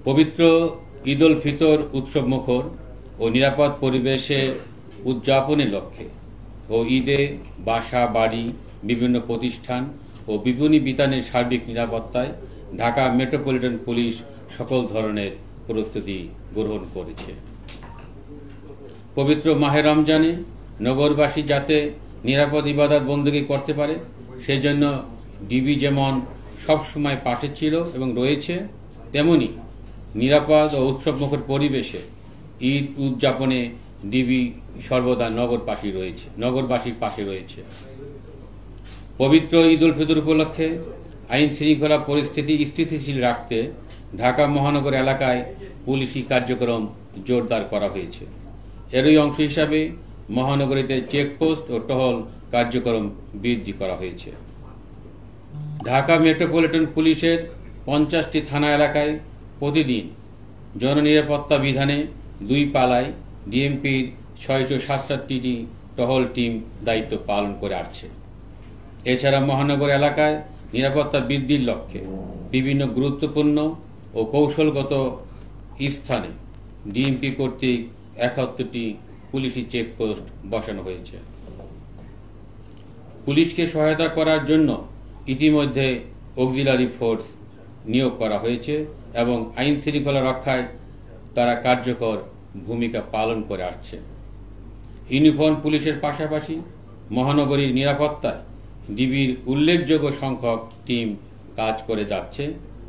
পবিত্র ঈদ উল ফিতর উৎসব মুখর ও নিরাপদ পরিবেশে উদযাপনের লক্ষ্যে ও ঈদে বাসা বাড়ি, বিভিন্ন প্রতিষ্ঠান ও বিপণী বিতানের সার্বিক নিরাপত্তায় ঢাকা মেট্রোপলিটন পুলিশ সকল ধরনের প্রস্তুতি গ্রহণ করেছে। পবিত্র মাহে রমজানে নগরবাসী যাতে নিরাপদ ইবাদত বন্দী করতে পারে সেজন্য ডিবি যেমন সবসময় পাশে ছিল এবং রয়েছে, তেমনি নিরাপদ ও উৎসবমুখর পরিবেশে ঈদ উদযাপনে ডিবি সর্বদা নগরবাসীর পাশে রয়েছে। পবিত্র ঈদ উল ফিতর উপলক্ষে আইন শৃঙ্খলা পরিস্থিতি স্থিতিশীল রাখতে ঢাকা মহানগর এলাকায় পুলিশি কার্যক্রম জোরদার করা হয়েছে। এরই অংশ হিসাবে মহানগরীতে চেকপোস্ট ও টহল কার্যক্রম বৃদ্ধি করা হয়েছে। ঢাকা মেট্রোপলিটন পুলিশের 50টি থানা এলাকায় প্রতিদিন জননিরাপত্তা বিধানে 2 পালায় ডিএমপির 667টি টহল টিম দায়িত্ব পালন করে আসছে। এছাড়া মহানগর এলাকায় নিরাপত্তা বৃদ্ধির লক্ষ্যে বিভিন্ন গুরুত্বপূর্ণ ও কৌশলগত স্থানে ডিএমপি কর্তৃক 71টি পুলিশি চেকপোস্ট বসানো হয়েছে। পুলিশকে সহায়তা করার জন্য ইতিমধ্যে অক্সিলারি ফোর্স নিয়োগ করা হয়েছে এবং আইন শৃঙ্খলা রক্ষায় তারা কার্যকর ভূমিকা পালন করে আসছে। ইউনিফর্ম পুলিশের পাশাপাশি মহানগরীর নিরাপত্তায় ডিবির উল্লেখযোগ্য সংখ্যক টিম কাজ করে যাচ্ছে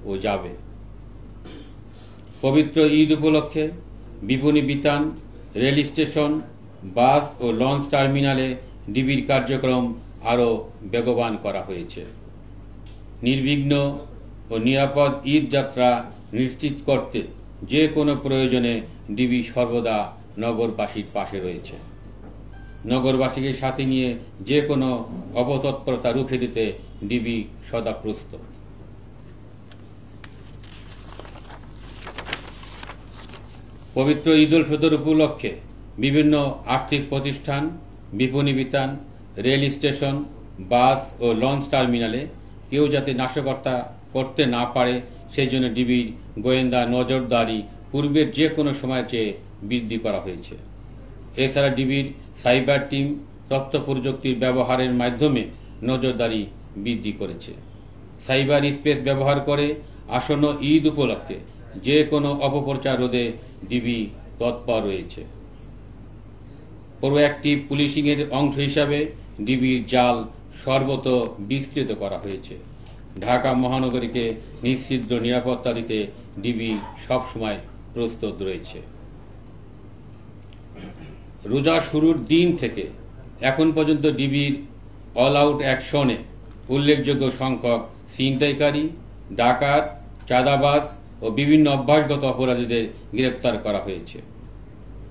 ও যাবে। পবিত্র ঈদ উপলক্ষে বিপণী বিতান, রেল স্টেশন, বাস ও লঞ্চ টার্মিনালে ডিবির কার্যক্রম আরও বেগবান করা হয়েছে। নির্বিঘ্ন ও নিরাপদ ঈদ যাত্রা নিশ্চিত করতে যে কোনো প্রয়োজনে ডিবি সর্বদা নগরবাসীর পাশে রয়েছে। নগরবাসীকে সাথে নিয়ে যে কোনো অপতৎপরতা রুখে দিতে ডিবি সদা প্রস্তুত। পবিত্র ঈদ উল ফিতর উপলক্ষে বিভিন্ন আর্থিক প্রতিষ্ঠান, বিপণী বিতান, রেল স্টেশন, বাস ও লঞ্চ টার্মিনালে কেউ যাতে নাশকতা করতে না পারে সেই জন্য ডিবির গোয়েন্দা নজরদারি পূর্বের যে কোনো সময় চেয়ে বৃদ্ধি করা হয়েছে। এছাড়া ডিবির সাইবার টিম তথ্য প্রযুক্তির ব্যবহারের মাধ্যমে নজরদারি বৃদ্ধি করেছে। সাইবার স্পেস ব্যবহার করে আসন্ন ঈদ উপলক্ষে যে কোনো অপপ্রচার রোধে ডিবি তৎপর রয়েছে। প্রোঅ্যাক্টিভ পুলিশিংয়ের অংশ হিসাবে ডিবির জাল সর্বত বিস্তৃত করা হয়েছে। ঢাকা মহানগরীকে নিশ্চিদ্র নিরাপত্তা দিতে ডিবি সবসময় প্রস্তুত রয়েছে। রোজা শুরুর দিন থেকে এখন পর্যন্ত ডিবির অল আউট অ্যাকশনে উল্লেখযোগ্য সংখ্যক ছিনতাইকারী, ডাকাত, চাঁদাবাজ ও বিভিন্ন অভ্যাসগত অপরাধীদের গ্রেপ্তার করা হয়েছে।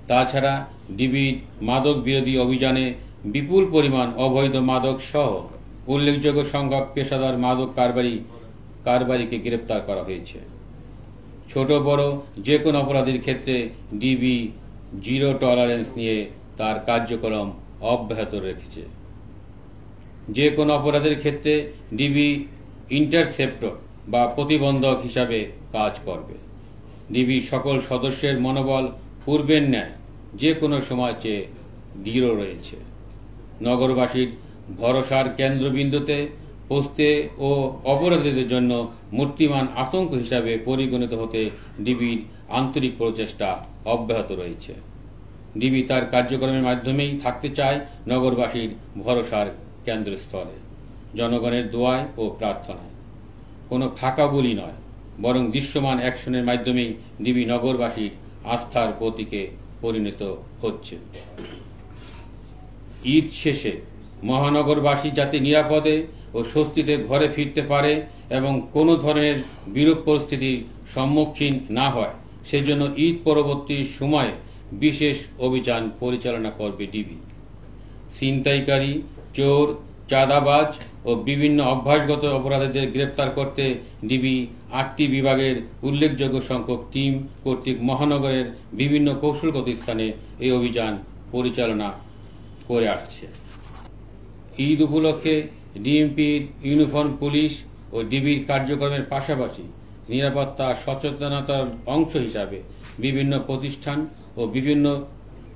তাছাড়া ডিবির মাদক বিরোধী অভিযানে বিপুল পরিমাণ অবৈধ মাদক সহ উল্লেখযোগ্য সংখ্যক পেশাদার মাদক কারবারিকে গ্রেপ্তার করা হয়েছে। ছোট বড় যে কোনো অপরাধীর ক্ষেত্রে ডিবি জিরো টলারেন্স নিয়ে তার কার্যক্রম অব্যাহত রেখেছে। যে কোনো অপরাধের ক্ষেত্রে ডিবি ইন্টারসেপ্টর বা প্রতিবন্ধক হিসাবে কাজ করবে। ডিবি সকল সদস্যের মনোবল পূর্বের ন্যায় যে কোনো সময় চেয়ে দৃঢ় রয়েছে। নগরবাসীর ভরসার কেন্দ্রবিন্দুতে পৌঁছতে ও অপরাধীদের জন্য মূর্তিমান আতঙ্ক হিসাবে পরিগণিত হতে ডিবির আন্তরিক প্রচেষ্টা অব্যাহত রয়েছে। ডিবি তার কার্যক্রমের মাধ্যমেই থাকতে চায় নগরবাসীর ভরসার কেন্দ্রস্থলে, জনগণের দোয়ায় ও প্রার্থনায়। কোনো ফাঁকা বলি নয়, বরং দৃশ্যমান অ্যাকশনের মাধ্যমেই ডিবি নগরবাসীর আস্থার প্রতীকে পরিণত হচ্ছে। ঈদ শেষে মহানগরবাসী যাতে নিরাপদে ও স্বস্তিতে ঘরে ফিরতে পারে এবং কোনো ধরনের বিরূপ পরিস্থিতির সম্মুখীন না হয় সেজন্য ঈদ পরবর্তী সময়ে বিশেষ অভিযান পরিচালনা করবে ডিবি। ছিনতাইকারী, চোর, চাঁদাবাজ ও বিভিন্ন অভ্যাসগত অপরাধীদের গ্রেপ্তার করতে ডিবি 8টি বিভাগের উল্লেখযোগ্য সংখ্যক টিম কর্তৃক মহানগরের বিভিন্ন কৌশলগত স্থানে এই অভিযান পরিচালনা করে আসছে। ঈদ উপলক্ষে ডিএমপির ইউনিফর্ম পুলিশ ও ডিবির কার্যক্রমের পাশাপাশি নিরাপত্তা সচেতনতার অংশ হিসাবে বিভিন্ন প্রতিষ্ঠান ও বিভিন্ন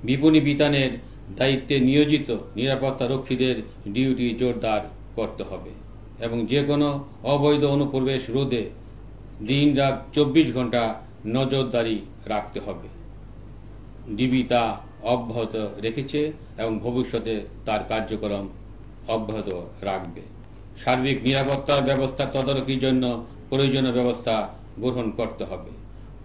বিপণী বিতানের দায়িত্বে নিয়োজিত নিরাপত্তা রক্ষীদের ডিউটি জোরদার করতে হবে এবং যে কোনো অবৈধ অনুপ্রবেশ রোধে দিন-রাত 24 ঘন্টা নজরদারি রাখতে হবে। ডিবি তা অব্যাহত রেখেছে এবং ভবিষ্যতে তার কার্যক্রম অব্যাহত রাখবে। সার্বিক নিরাপত্তা ব্যবস্থা তদারকির জন্য প্রয়োজনীয় ব্যবস্থা গ্রহণ করতে হবে।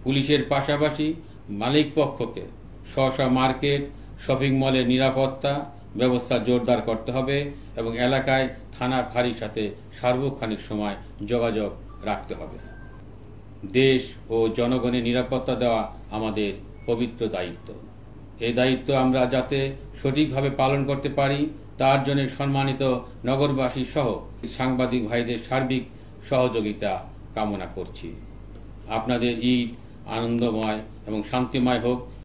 পুলিশের পাশাপাশি মালিকপক্ষকে স্ব মার্কেট, শপিং মলের নিরাপত্তা ব্যবস্থা জোরদার করতে হবে এবং এলাকায় থানা ফাঁড়ির সাথে সার্বক্ষণিক সময় যোগাযোগ রাখতে হবে। দেশ ও জনগণের নিরাপত্তা দেওয়া আমাদের পবিত্র দায়িত্ব। এই দায়িত্ব আমরা যাতে সঠিকভাবে পালন করতে পারি তার জন্য সম্মানিত নগরবাসী সহ সাংবাদিক ভাইদের সার্বিক সহযোগিতা কামনা করছি। আপনাদের ঈদ আনন্দময় এবং শান্তিময় হোক